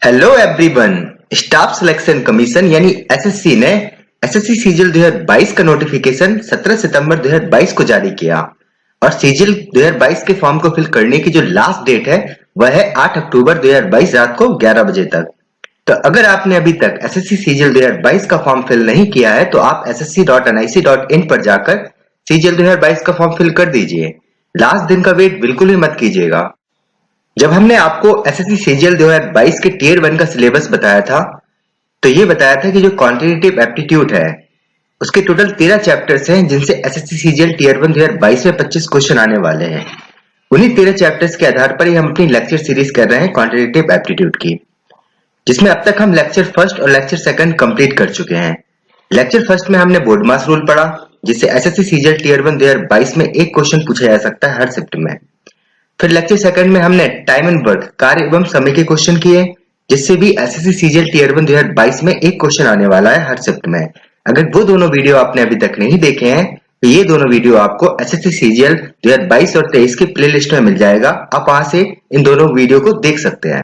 Hello everyone. Staff selection commission यानी SSC ने SSC CGL 2022 का नोटिफिकेशन 17 सितंबर 2022 को जारी किया और सीजीएल 2022 के फॉर्म को फिल करने की जो लास्ट डेट है वह है 8 अक्टूबर 2022 रात को 11 बजे तक। तो अगर आपने अभी तक एसएससी सीजीएल 2022 का फॉर्म फिल नहीं किया है तो आप ssc.nic.in पर जाकर सीजीएल 2022 का फॉर्म फिल कर दीजिए। लास्ट दिन का वेट बिल्कुल भी मत कीजिएगा। जब हमने आपको एसएससी सीजीएल 2022 के टियर 1 का सिलेबस बताया था तो ये बताया था कि जो क्वांटिटेटिव एप्टीट्यूड है उसके टोटल 13 चैप्टर्स हैं जिनसे एसएससी सीजीएल टियर 1 2022 में 25 क्वेश्चन आने वाले हैं। उन्हीं 13 चैप्टर्स के आधार पर ही हम अपनी लेक्चर सीरीज कर रहे हैं क्वांटिटेटिव एप्टीट्यूड की, जिसमें अब तक हम लेक्चर फर्स्ट और लेक्चर सेकंड कंप्लीट कर चुके हैं। लेक्चर फर्स्ट में हमने बोर्ड मास रूल पढ़ा, जिससे एसएससी सीजीएल टियर 1 2022 में एक क्वेश्चन पूछा जा सकता है हर शिफ्ट में। फिर लेक्चर सेकंड में हमने टाइम एंड वर्क कार्य एवं समय के क्वेश्चन किए, जिससे भी एसएससी सीजीएल टियर 1 2022 में एक क्वेश्चन आने वाला है हर शिफ्ट में। अगर वो दोनों वीडियो आपने अभी तक नहीं देखे हैं तो ये दोनों वीडियो आपको एसएससी सीजीएल 2022 और 23 की प्लेलिस्ट में मिल जाएगा। आप वहां से इन दोनों वीडियो को देख सकते हैं।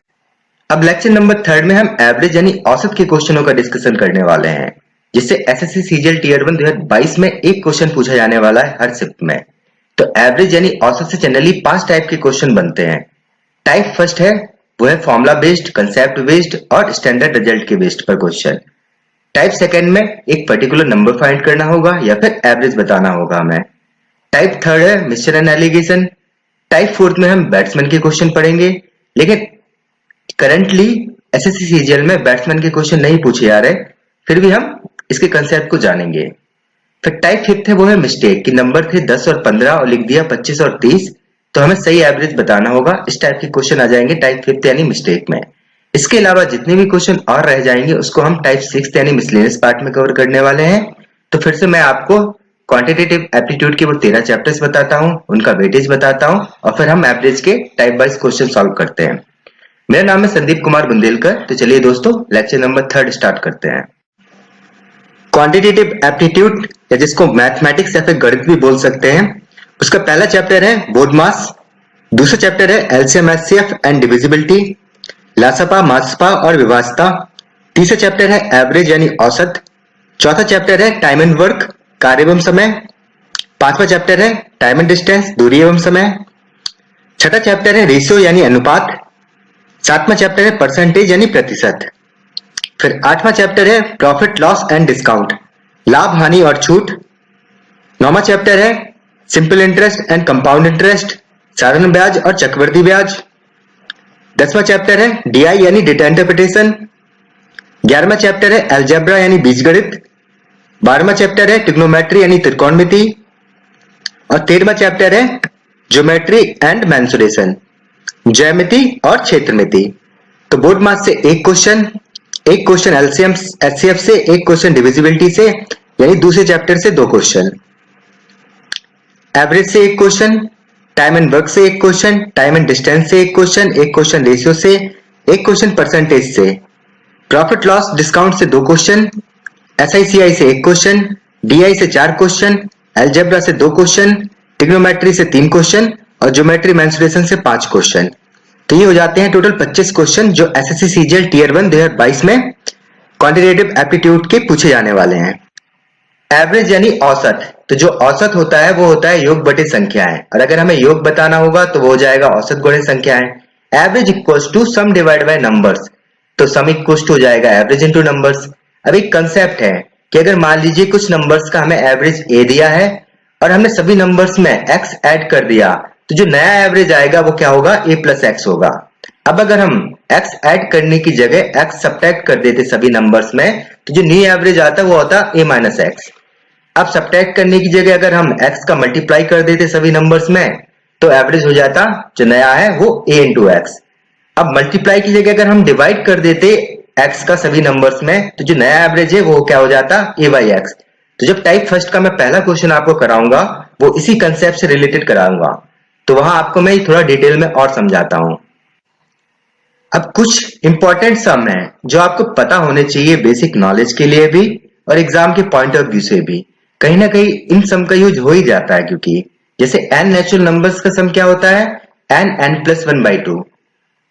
अब लेक्चर नंबर 3 में हम एवरेज यानी औसत के क्वेश्चनों का डिस्कशन करने वाले हैं, जिससे एसएससी सीजीएल टियर 1 2022 में एक क्वेश्चन पूछा जाने वाला है हर शिफ्ट में। तो एवरेज यानी औसत से जनरली 5 टाइप के क्वेश्चन बनते हैं। टाइप फर्स्ट है वो है फॉर्मूला बेस्ड, कंसेप्ट बेस्ड और स्टैंडर्ड रिजल्ट के बेस्ड पर क्वेश्चन। टाइप सेकंड में एक पर्टिकुलर नंबर फाइंड करना होगा या फिर एवरेज बताना होगा हमें। टाइप थर्ड है mixture and allegation. Type fourth में हम बैट्समैन के क्वेश्चन पढ़ेंगे, लेकिन करंटली एसएससी सीजीएल में बैट्समैन के क्वेश्चन नहीं पूछे जा रहे, फिर भी हम इसके कंसेप्ट को जानेंगे। फिर टाइप फिफ्थ है वो है मिस्टेक कि नंबर थे 10 और 15 और लिख दिया 25 और 30, तो हमें सही एवरेज बताना होगा। इस टाइप के क्वेश्चन आ जाएंगे टाइप फिफ्थ यानी मिस्टेक में। इसके अलावा जितने भी क्वेश्चन और रह जाएंगे उसको हम टाइप सिक्स यानी मिसलेनियस पार्ट में कवर करने वाले हैं। तो फिर से मैं आपको क्वांटिटेटिव एप्टीट्यूड के वो 13 चैप्टर्स बताता हूँ, उनका वेटेज बताता हूँ और फिर हम एवरेज के टाइप वाइज क्वेश्चन सॉल्व करते हैं। मेरा नाम है संदीप कुमार बुंदेलकर। तो चलिए दोस्तों लेक्चर नंबर 3 स्टार्ट करते हैं। क्वांटिटेटिव एप्टीट्यूड या जिसको मैथमेटिक्स या फिर गणित भी बोल सकते हैं, उसका पहला चैप्टर है बोर्ड मास, दूसरा चैप्टर है एलसीएम एचसीएफ एंड डिविजिबिलिटी, लासपा मासपा और विभाज्यता, तीसरा चैप्टर है एवरेज यानी औसत, चौथा चैप्टर है टाइम एंड वर्क कार्य एवं समय, पांचवा चैप्टर है टाइम एंड डिस्टेंस दूरी एवं समय, छठा चैप्टर है रेशियो यानी अनुपात, सातवां चैप्टर है परसेंटेज यानी प्रतिशत, फिर आठवां चैप्टर है प्रॉफिट लॉस एंड डिस्काउंट लाभ हानि और छूट, नौवां चैप्टर है simple interest and compound interest साधारण ब्याज और चक्रवृद्धि ब्याज, 10वां चैप्टर है डीआई यानी डेटा इंटरप्रिटेशन, 11वां चैप्टर है अलजेब्रा यानी बीजगणित, 12वां चैप्टर है ट्रिग्नोमेट्री यानी त्रिकोणमिति और 13वां चैप्टर है ज्योमेट्री एंड मेंसुरेशन ज्यामिति और क्षेत्रमिति। तो बोर्ड मास से एक क्वेश्चन एलसीएम एचसीएफ से, एक क्वेश्चन डिविजिबिलिटी से यानी दूसरे चैप्टर से 2 क्वेश्चन, एवरेज से एक क्वेश्चन, टाइम एंड वर्क से एक क्वेश्चन, टाइम एंड डिस्टेंस से एक क्वेश्चन रेशियो से, एक क्वेश्चन परसेंटेज से, प्रॉफिट लॉस डिस्काउंट से 2 क्वेश्चन, एसआईसीआई से एक क्वेश्चन, डीआई से 4 क्वेश्चन, अलजेब्रा से 2 क्वेश्चन, ट्रिग्नोमेट्री से 3 क्वेश्चन और ज्योमेट्री मेंसुरेशन से 5 क्वेश्चन। तो ये हो जाते हैं टोटल 25 क्वेश्चन जो एसएससी सीजीएल टियर 1 2022 में क्वांटिटेटिव एप्टीट्यूड के पूछे जाने वाले हैं। एवरेज यानी औसत, तो जो औसत होता है वो होता है योग बटे संख्याएं, और अगर हमें योग बताना होगा तो वो हो जाएगा औसत गुणे संख्याएं। Average equals to sum divide by numbers, तो सम इक्वल्स टू हो जाएगा एवरेज इनटू नंबर्स। अब एक कंसेप्ट है कि अगर मान लीजिए कुछ नंबर्स का हमें एवरेज ए दिया है और हमने सभी नंबर्स में एक्स ऐड कर दिया, तो जो नया एवरेज आएगा वो क्या होगा, ए प्लस एक्स होगा। अब अगर हम x ऐड करने की जगह x सब्ट्रैक्ट कर देते सभी नंबर्स में, तो जो न्यू एवरेज आता वो होता a माइनस एक्स। अब सब्ट्रैक्ट करने की जगह अगर हम x का मल्टीप्लाई कर देते सभी नंबर्स में, तो एवरेज हो जाता जो नया है वो a इंटू एक्स। अब मल्टीप्लाई की जगह अगर हम डिवाइड कर देते x का सभी नंबर्स में, तो जो नया एवरेज है वो क्या हो जाता a बाई एक्स। तो जब टाइप फर्स्ट का मैं पहला क्वेश्चन आपको कराऊंगा वो इसी कंसेप्ट से रिलेटेड कराऊंगा, तो वहां आपको मैं थोड़ा डिटेल में और समझाता हूं। अब कुछ इंपॉर्टेंट सम है जो आपको पता होने चाहिए बेसिक नॉलेज के लिए भी और एग्जाम के पॉइंट ऑफ व्यू से भी। कहीं ना कहीं इन सम का यूज हो ही जाता है, क्योंकि जैसे n नेचुरल नंबर्स का सम क्या होता है, n n+1/2,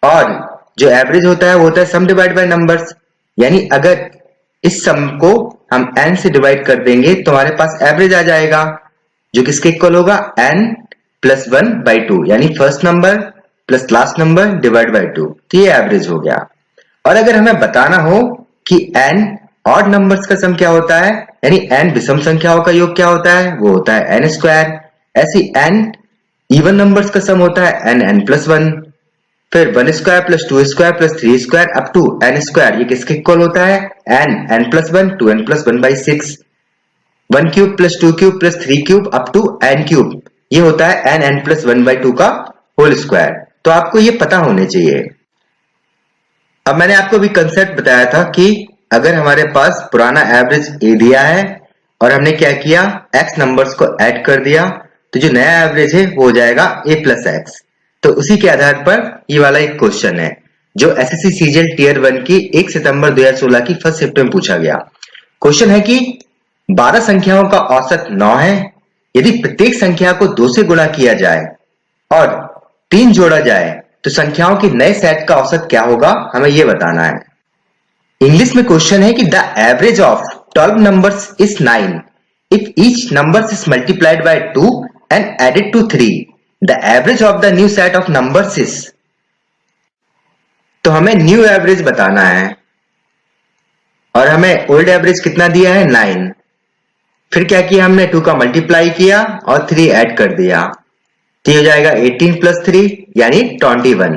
और जो एवरेज होता है वो होता है सम डिवाइड बाय नंबर्स। यानी अगर इस सम को हम n से डिवाइड कर देंगे तो हमारे पास एवरेज आ जाएगा, जो किसके इक्वल होगा, n प्लस 1/2, यानी first number plus last number divide by 2। तो ये एवरेज हो गया। और अगर हमें बताना हो कि n ऑड नंबर्स का सम क्या होता है, यानी n विषम संख्याओं का योग क्या होता है, वो होता है n स्क्वायर। ऐसी n इवन नंबर्स का सम होता है n प्लस 1, फिर 1 square plus 2 square plus 3 square up to n square, ये किसके इक्वल होता है, n plus 1 2n plus 1/6, 1 cube plus 2 cube plus 3 cube up to n cube, ये होता है n प्लस 1/2 का होल स्क्वायर। तो आपको ये पता होने चाहिए। अब मैंने आपको भी कंसेप्ट बताया था कि अगर हमारे पास पुराना एवरेज a दिया है और हमने क्या किया, x नंबर्स को ऐड कर दिया, तो जो नया एवरेज है वो हो जाएगा a प्लस x। तो उसी के आधार पर ये वाला एक क्वेश्चन है जो एसएससी सीजीएल टियर 1 की 1 सितंबर 2016 की फर्स्ट शिफ्ट में पूछा गया। क्वेश्चन है कि 12 संख्याओं का औसत 9 है। यदि प्रत्येक संख्या को 2 से गुणा किया जाए और 3 जोड़ा जाए तो संख्याओं के नए सेट का औसत क्या होगा, हमें यह बताना है। इंग्लिश में क्वेश्चन है कि the average of 12 numbers is 9 if each number is multiplied by 2 and added to 3, the average of the new set of numbers is. तो हमें न्यू एवरेज बताना है और हमें ओल्ड एवरेज कितना दिया है, 9। फिर क्या किया हमने, 2 का मल्टीप्लाई किया और 3 ऐड कर दिया, तो हो जाएगा 18 प्लस 3 यानी 21।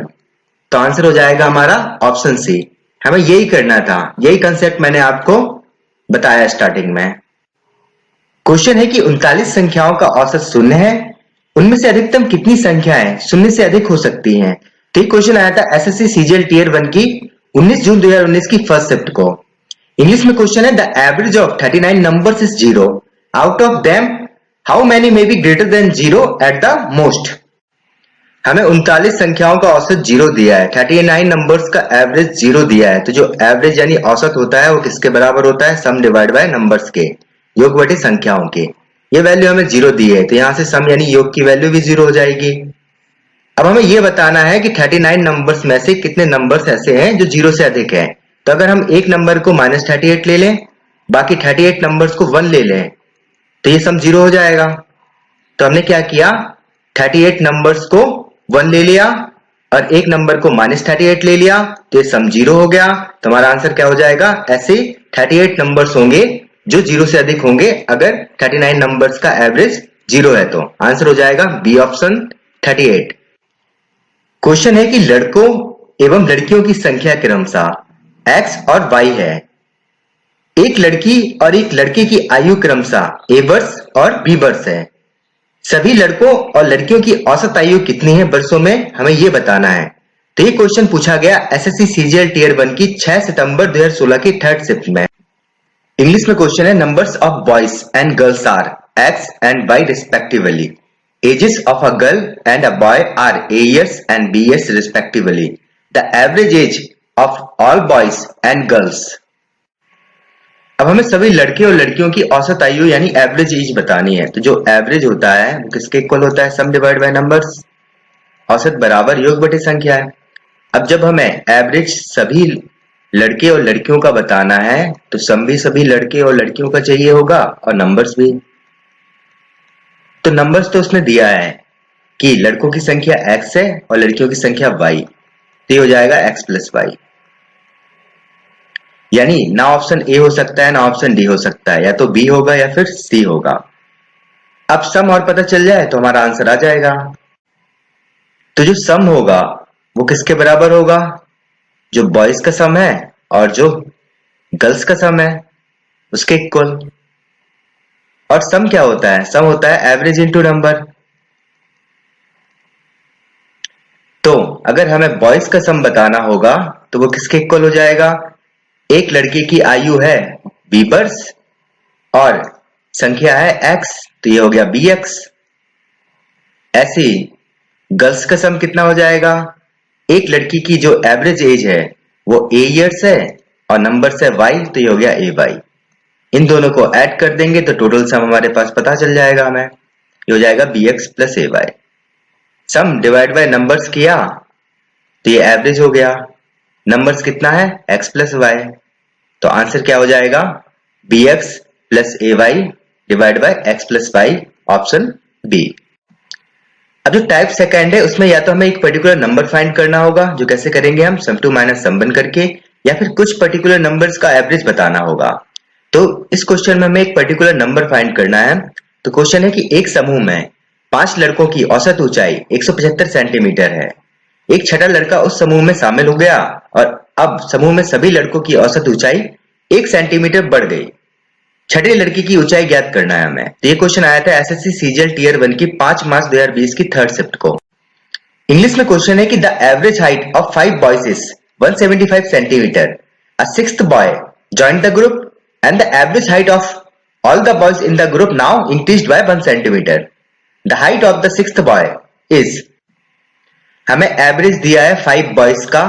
तो आंसर हो जाएगा हमारा ऑप्शन सी। हमें यही करना था, यही कंसेप्ट मैंने आपको बताया स्टार्टिंग में। क्वेश्चन है कि 39 संख्याओं का औसत शून्य है, उनमें से अधिकतम कितनी संख्याएं शून्य से अधिक हो सकती हैं। तो ये क्वेश्चन आया था एसएससी सीजीएल टियर 1 की 19 जून 2019 की फर्स्ट शिफ्ट को। इंग्लिश में क्वेश्चन है the average of 39 numbers is 0, out of them how many may be greater than 0 at the most. हमें 39 संख्याओं का औसत 0 दिया है, 39 नंबर्स का एवरेज 0 दिया है। तो जो एवरेज यानी औसत होता है वो किसके बराबर होता है, सम डिवाइड बाय नंबर्स के, योग बटे संख्याओं के। ये वैल्यू हमें 0 दी है तो यहां से सम यानी योग की वैल्यू भी 0 हो जाएगी। अब हमें यह बताना है कि 39 नंबर्स में से कितने नंबर्स ऐसे हैं जो 0 से अधिक है। तो अगर हम एक नंबर को -38 ले लें, बाकी 38 नंबर्स को 1 ले लें, तो ये सम 0 हो जाएगा। तो हमने क्या किया, 38 नंबर्स को 1 ले लिया और एक नंबर को -38 ले लिया, तो ये सम 0 हो गया। तो हमारा आंसर क्या हो जाएगा, ऐसे 38 नंबर्स होंगे जो 0 से अधिक होंगे अगर 39 नंबर्स का एवरेज 0 है। तो आंसर हो जाएगा बी ऑप्शन 38। क्वेश्चन है कि लड़कों एवं लड़कियों की संख्या क्रमशः x और y है। एक लड़की और एक लड़के की आयु क्रमशः a वर्ष और b वर्ष है। सभी लड़कों और लड़कियों की औसत आयु कितनी है वर्षों में, हमें यह बताना है। तो ये क्वेश्चन पूछा गया एसएससी सीजीएल टियर 1 की 6 सितंबर 2016 की थर्ड शिफ्ट में। इंग्लिश में क्वेश्चन है numbers of boys and girls are x and y respectively. Ages of a girl and a boy are A years and B years respectively. The average age of all boys and girls. अब हमें सभी लड़के और लड़कियों की औसत आयु यानी एवरेज एज बतानी है। तो जो एवरेज होता है वो किसके इक्वल होता है, सम डिवाइड बाय नंबर्स, औसत बराबर योग बटे संख्या है। अब जब हमें एवरेज सभी लड़के और लड़कियों का बताना है तो सम भी सभी लड़के और लड़कियों का चाहिए होगा और नंबर्स भी। तो नंबर्स तो उसने दिया है कि लड़कों की संख्या x है और लड़कियों की संख्या y, तो ये हो जाएगा x प्लस वाई। यानी ना ऑप्शन ए हो सकता है ना ऑप्शन डी हो सकता है, या तो बी होगा या फिर सी होगा। अब सम और पता चल जाए तो हमारा आंसर आ जाएगा। तो जो सम होगा वो किसके बराबर होगा, जो बॉयज का सम है और जो गर्ल्स का सम है उसके इक्वल। और सम क्या होता है, सम होता है एवरेज इनटू नंबर। तो अगर हमें बॉयज का सम बताना होगा तो वो किसके इक्वल हो जाएगा, एक लड़के की आयु है b वर्ष और संख्या है x, तो ये हो गया bx। ऐसे ही गर्ल्स का सम कितना हो जाएगा, एक लड़की की जो एवरेज एज है वो a ईयर्स है और नंबर है y, तो ये हो गया ay। इन दोनों को ऐड कर देंगे तो टोटल सम हमारे पास पता चल जाएगा हमें, ये हो जाएगा bx plus ay। Sum divide by numbers किया तो ये एवरेज हो गया, नंबर्स कितना है x प्लस वाई, तो आंसर क्या हो जाएगा bx plus ay divide by x plus Y, option B. अब जो टाइप सेकंड है उसमें या तो हमें एक पर्टिकुलर नंबर फाइंड करना होगा, जो कैसे करेंगे हम सम टू माइनस सम वन करके, या फिर कुछ पर्टिकुलर नंबर्स का एवरेज बताना होगा। तो इस क्वेश्चन में हमें एक पर्टिकुलर नंबर फाइंड करना है। तो क्वेश्चन है कि एक समूह में 5 लड़कों की औसत ऊंचाई 175 सेंटीमीटर है। एक छठा लड़का उस समूह में शामिल हो गया और अब समूह में सभी लड़कों की औसत ऊंचाई 1 सेंटीमीटर बढ़ गई। छठी लड़की की ऊंचाई ज्ञात करना है हमें। तो ये क्वेश्चन आया था एसएससी सीजीएल टियर 1 की 5 मार्च 2020 की थर्ड शिफ्ट को। इंग्लिश में क्वेश्चन है कि the average height of 5 boys is 175 centimetre. A sixth boy joined the group and the average height of all the boys in the group now increased by 1 centimeter. The height of the sixth boy is, हमें average दिया है 5 boys का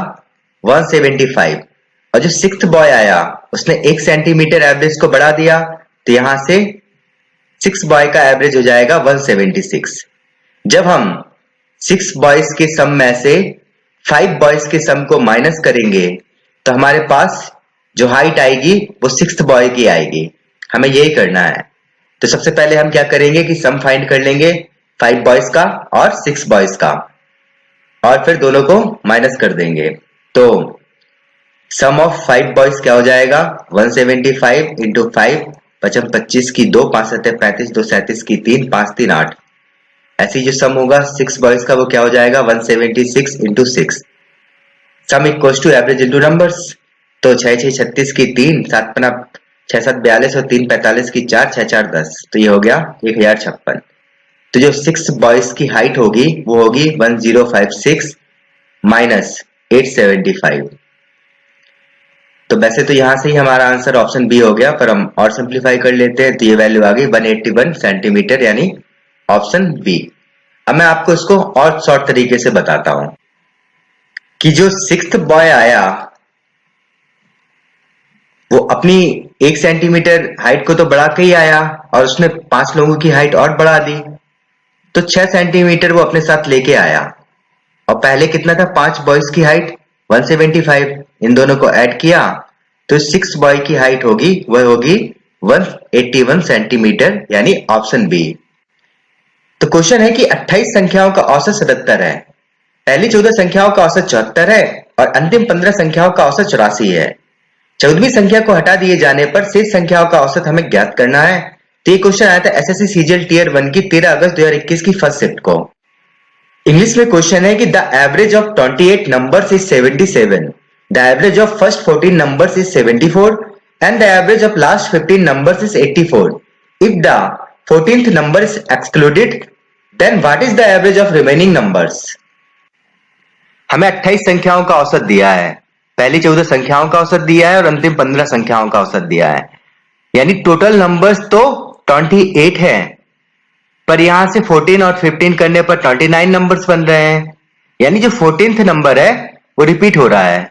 175 और जो sixth boy आया उसने 1 centimetre average को बढ़ा दिया, तो यहां से 6 बॉय का एवरेज हो जाएगा 176। जब हम 6 बॉयज के सम में से 5 बॉयज के सम को माइनस करेंगे तो हमारे पास जो हाइट आएगी वो 6th बॉय की आएगी। हमें यही करना है। तो सबसे पहले हम क्या करेंगे कि सम फाइंड कर लेंगे 5 बॉयज का और 6 बॉयज का, और फिर दोनों को माइनस कर देंगे। तो सम ऑफ 5 बॉयज क्या हो जाएगा 175 इंटू 5, 55 25 की 2, 5 7 35, 2 37 की 3, 5 3 8। ऐसे जो सम होगा 6 बॉयज का वो क्या हो जाएगा 176 into 6। Sum equals to average into numbers. तो 6 6 36 की 3, 7 6 7 42 और 3 45 की 4, 6 4 10, तो ये हो गया 1056। तो जो 6 बॉयज की हाइट होगी वो होगी 1056 माइनस 875। तो वैसे तो यहां से ही हमारा आंसर ऑप्शन बी हो गया, पर हम और सिंप्लीफाई कर लेते हैं तो ये वैल्यू आ गई 181 सेंटीमीटर, यानी ऑप्शन बी। अब मैं आपको इसको और शॉर्ट तरीके से बताता हूं कि जो 6th बॉय आया वो अपनी 1 सेंटीमीटर हाइट को तो बढ़ा के ही आया और उसने 5 लोगों की हाइट और बढ़ा दी, तो 6 सेंटीमीटर वो अपने साथ लेके आया। और पहले कितना था 5 बॉयज की हाइट 175, इन दोनों को ऐड किया तो 6 बॉय की हाइट होगी वह होगी 181 सेंटीमीटर, यानी ऑप्शन बी। तो क्वेश्चन है कि 28 संख्याओं का औसत 77 है, पहली 14 संख्याओं का औसत 74 है और अंतिम 15 संख्याओं का औसत 84 है। 14वीं संख्या को हटा दिए जाने पर शेष संख्याओं का औसत हमें ज्ञात करना है। तो ये क्वेश्चन आया था एसएससी सीजीएल टियर 1 की 13 अगस्त 2021 की फर्स्ट शिफ्ट को। इंग्लिश में क्वेश्चन है कि the average of 28 numbers is 77, the average of first 14 numbers is 74 and the average of last 15 numbers is 84। If the 14th number is excluded then what is the average of remaining numbers. हमें 28 संख्याओं का औसत दिया है, पहली 14 संख्याओं का औसत दिया है और अंतिम 15 संख्याओं का औसत दिया है, यानी टोटल नंबर्स तो 28 है, पर यहां से 14 और 15 करने पर 29 नंबर्स बन रहे हैं, यानी जो 14th नंबर है वो रिपीट हो रहा है।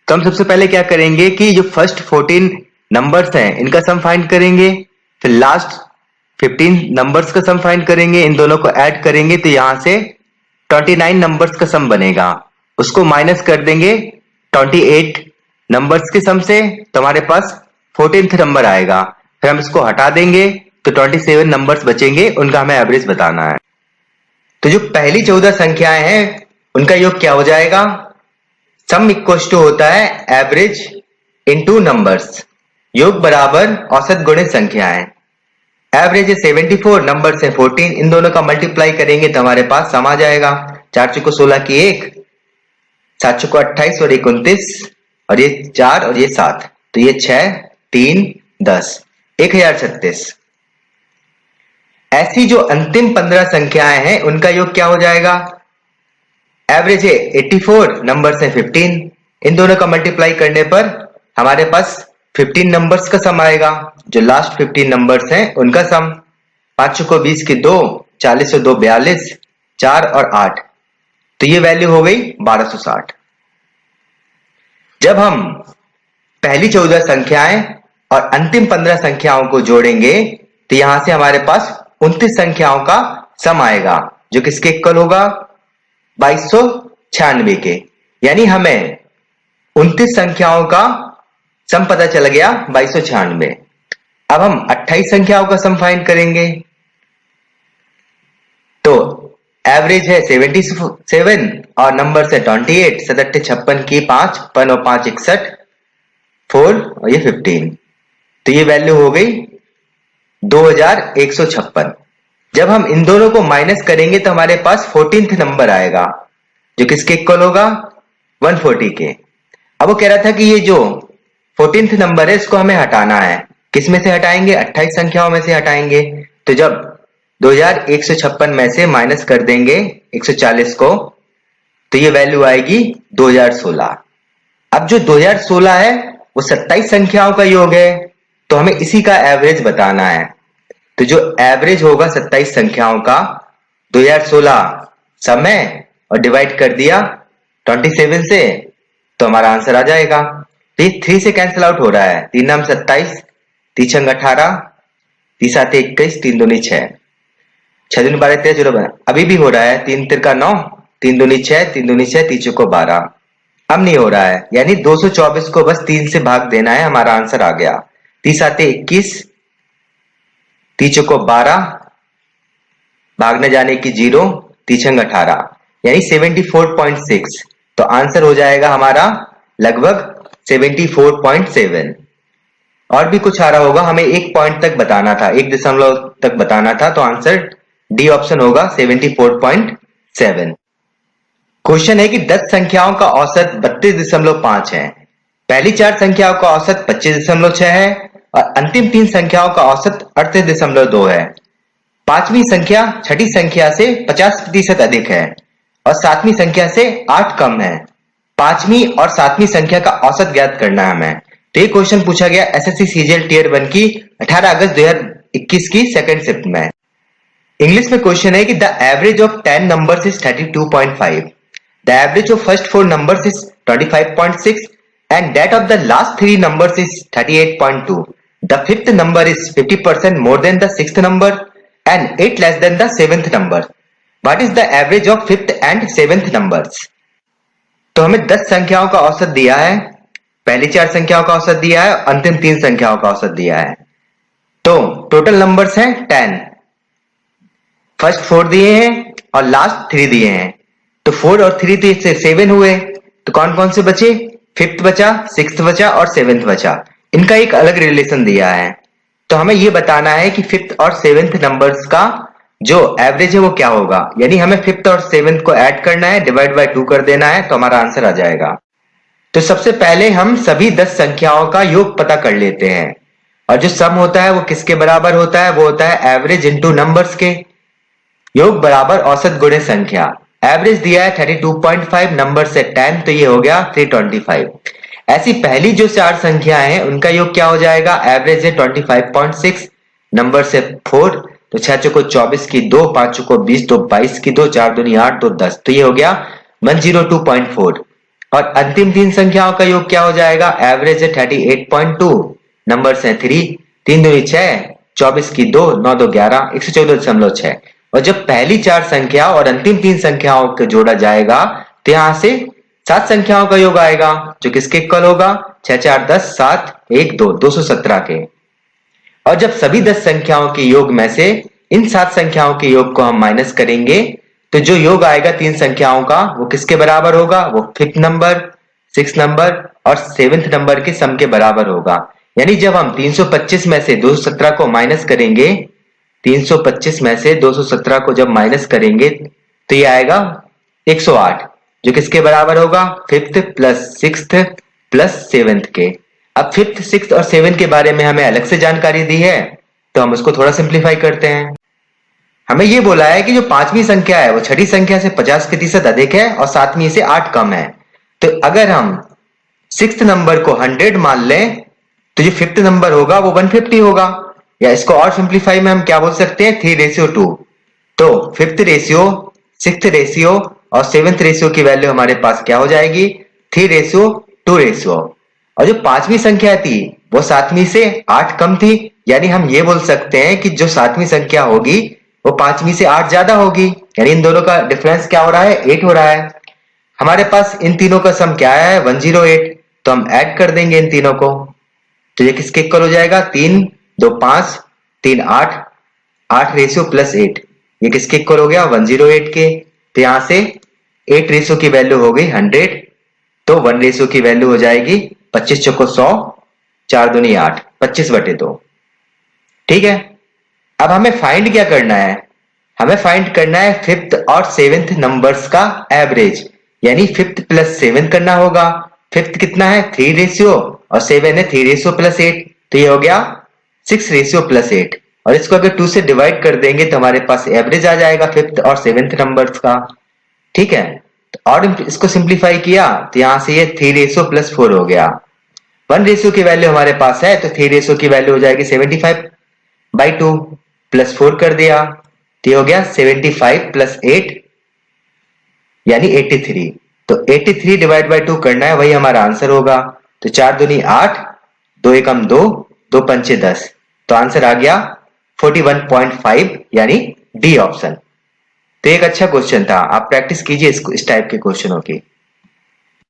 तो हम सबसे पहले क्या करेंगे कि जो फर्स्ट 14 नंबर्स हैं इनका सम फाइंड करेंगे, फिर लास्ट 15 नंबर्स का सम फाइंड करेंगे, इन दोनों को ऐड करेंगे तो यहां से 29 नंबर्स का सम बनेगा, उसको माइनस कर देंगे 28 नंबर्स के सम से, तो हमारे पास 14th नंबर आएगा। फिर हम इसको हटा देंगे तो 27 नंबर्स बचेंगे, उनका हमें एवरेज बताना है। तो जो पहली 14 संख्याएं हैं उनका योग क्या हो जाएगा, सम इक्वल्स टू होता है एवरेज इनटू नंबर्स, योग बराबर औसत गुणित संख्याएं। एवरेज है 74, नंबर्स है 14, इन दोनों का मल्टीप्लाई करेंगे तो हमारे पास सम आ जाएगा। 4 चौको 16 की 1, 7 चौको 28 और 1 29, और ये 4 और ये 7, तो ये 6 3 10, 1036। ऐसी जो अंतिम 15 संख्याएं हैं उनका योग क्या हो जाएगा, एवरेज है 84, नंबर्स है 15, इन दोनों का मल्टीप्लाई करने पर हमारे पास 15 नंबर्स का सम आएगा, जो लास्ट 15 नंबर्स हैं उनका सम। 5 चौको 20 की 2, 40 और 2 42, 4 और 8, तो ये वैल्यू हो गई 1260। जब हम पहली 14 संख्याएं और अंतिम 15 संख्याओं को जोड़ेंगे तो यहां से हमारे पास 29 संख्याओं का सम आएगा, जो किसके इक्वल होगा 2296 के, यानी हमें 29 संख्याओं का सम पता चल गया 2296। अब हम 28 संख्याओं का सम फाइंड करेंगे। तो एवरेज है 77 और नंबर है 28, 7 56 की 5, 5 और 5 61, 4 और ये 15। तो ये वैल्यू हो गई 2156। जब हम इन दोनों को माइनस करेंगे तो हमारे पास 14th नंबर आएगा जो किसके इक्वल होगा 140 के। अब वो कह रहा था कि ये जो 14th नंबर है इसको हमें हटाना है। किस में से हटाएंगे? 28 संख्याओं में से हटाएंगे। तो जब 2156 में से माइनस कर देंगे 140 को तो ये वैल्यू आएगी 2016। अब जो 2016 है वो 27 संख्याओं का योग है, तो हमें इसी का एवरेज बताना है। तो जो एवरेज होगा 27 संख्याओं का 2016 समय और डिवाइड कर दिया 27 से तो हमारा आंसर आ जाएगा। तो ये 3 से कैंसिल आउट हो रहा है। 3 नाम 27, 3 छंग 18, 3 7 21, 3 दूनी 6, 6 दूनी 12 13 0 अभी भी हो रहा है। 3 तिरका 9, 3 दूनी 6, 3 दूनी 6, 3 चौको 12। अब नहीं हो रहा है, यानी 224 को बस 3 से भाग देना है, हमारा आंसर आ गया। 3 7 21, 3 चौको 12, भागने जाने की 0, 3 छंग 18, यानी 74.6। तो आंसर हो जाएगा हमारा लगभग 74.7। और भी कुछ आ रहा होगा, हमें 1 पॉइंट तक बताना था, 1 दशमलव तक बताना था, तो आंसर डी ऑप्शन होगा 74.7। क्वेश्चन है कि 10 संख्याओं का औसत 32.5 है, पहली 4 संख्याओं का औसत 25.6 है और अंतिम 3 संख्याओं का औसत 38.2 है। पांचवी संख्या छठी संख्या से 50% अधिक है और सातवीं संख्या से 8 कम है। पांचवी और सातवीं संख्या का औसत ज्ञात करना है हमें। तो ये क्वेश्चन पूछा गया एसएससी सीजीएल टियर 1 की 18 अगस्त 2021 की सेकंड शिफ्ट में। इंग्लिश में क्वेश्चन है कि the average of 10 numbers is 32.5, the average of first 4 numbers is 25.6 and that of the last 3 numbers is 38.2. The fifth number is 50% more than the sixth number and 8 less than the 7th number. What is the average of 5th and 7th numbers? तो हमें 10 संख्याओं का औसत दिया है, पहली 4 संख्याओं का औसत दिया है, अंतिम 3 संख्याओं का औसत दिया है। तो टोटल नंबर्स हैं 10, फर्स्ट 4 दिए हैं और लास्ट 3 दिए हैं। तो 4 और 3 तो इससे 7 हुए, तो कौन कौन से बचे? 5th बचा, 6th बचा और 7th बचा। इनका एक अलग रिलेशन दिया है, तो हमें ये बताना है कि 5th और 7th नंबर्स का जो एवरेज है वो क्या होगा। यानी हमें 5th और 7th को ऐड करना है, डिवाइड बाय 2 कर देना है, तो हमारा आंसर आ जाएगा। तो सबसे पहले हम सभी 10 संख्याओं का योग पता कर लेते हैं और जो सम होता है वो किसके बराबर होता है? वो होता है एवरेज इंटू नंबर्स के। योग बराबर औसत गुणे संख्या। एवरेज दिया है 32.5, नंबर से 10, तो ये हो गया 325। ऐसी पहली जो 4 संख्या हैं उनका योग क्या हो जाएगा? एवरेज है 25.6, नंबर से 4, तो 6 चौको 24 की 2, 5 चौको 20, 2 22 की 2, 4 दूनी 8, 2 10, तो ये हो गया 102.4। और अंतिम 3 संख्याओं का योग क्या हो जाएगा? एवरेज है 38.2, नंबर से 3, 3 दूनी 6, 24 की 2, 9 2 11, 114.6। और जब पहली 4 संख्या और अंतिम 3 संख्याओं को जोड़ा जाएगा तो यहां से 7 संख्याओं का योग आएगा जो किसके इक्वल होगा? 6 4 10, 7 1 2, 217 के। और जब सभी 10 संख्याओं के योग में से इन 7 संख्याओं के योग को हम माइनस करेंगे तो जो योग आएगा 3 संख्याओं का वो किसके बराबर होगा? वो 5th नंबर, 6th नंबर और 7th नंबर के सम के बराबर होगा। यानी जब हम 325 में से 217 को माइनस करेंगे, 325 में से 217 को जब माइनस करेंगे तो ये आएगा 108, जो किसके बराबर होगा? 5th plus 6th plus 7th के। अब 5th, 6th और 7th के बारे में हमें अलग से जानकारी दी है, तो हम उसको थोड़ा सिंप्लीफाई करते हैं। हमें ये बोला है कि जो 5वीं संख्या है वो छठी संख्या से 50% अधिक है और 7वीं से 8 कम है। तो अगर हम 6th नंबर को 100 मान लें तो जो 5th नंबर होगा वो 150 होगा, या इसको और सिंप्लीफाई में हम क्या बोल सकते हैं? 3:2। तो 5th रेशियो, 6th रेशियो और 7th रेशियो की वैल्यू हमारे पास क्या हो जाएगी? 3:2 रेशियो। और जो 5वीं संख्या थी वो 7वीं से 8 कम थी, यानी हम ये बोल सकते हैं कि जो 7वीं संख्या होगी वो 5वीं से 8 ज्यादा होगी, यानी इन दोनों का डिफरेंस क्या हो रहा है? 8 हो रहा है। हमारे पास इन तीनों का सम क्या है? 108। तो हम ऐड कर देंगे इन तीनों को, तो ये किसके इक्वल हो जाएगा? 3 2 5 3 8, 8 रेशियो प्लस 8, ये किसके इक्वल हो गया? 108 के। तो यहां से 8 रेशियो की वैल्यू हो गई 100, तो 1 रेशियो की वैल्यू हो जाएगी 25 चौको 100, 4 दूनी 8, 25/2। ठीक है, अब हमें फाइंड क्या करना है? हमें फाइंड करना है फिफ्थ और सेवेंथ नंबर्स का एवरेज, यानी फिफ्थ प्लस सेवेंथ करना होगा। फिफ्थ कितना है? 3 रेशियो, और सेवन है 3 रेशियो प्लस 8, तो ये हो गया 6 रेशियो प्लस 8। और इसको अगर 2 से डिवाइड कर देंगे तो हमारे पास एवरेज आ जाएगा फिफ्थ और सेवेंथ नंबर्स का। ठीक है, तो और इसको सिंप्लीफाई किया तो यहां से ये 3 रेशियो प्लस 4 हो गया। 1 रेशियो की वैल्यू हमारे पास है, तो 3 रेशियो की वैल्यू हो जाएगी 75/2, प्लस 4 कर दिया, तो ये हो गया 75 प्लस 8 यानी 83। तो 83 डिवाइड बाई 2 करना है, वही हमारा आंसर होगा। तो 4 दूनी 8, 2 एकम 2, 2 पंचे 10, तो आंसर आ गया 41.5 यानी डी ऑप्शन। तो एक अच्छा क्वेश्चन था, आप प्रैक्टिस कीजिए इस टाइप के क्वेश्चनों की।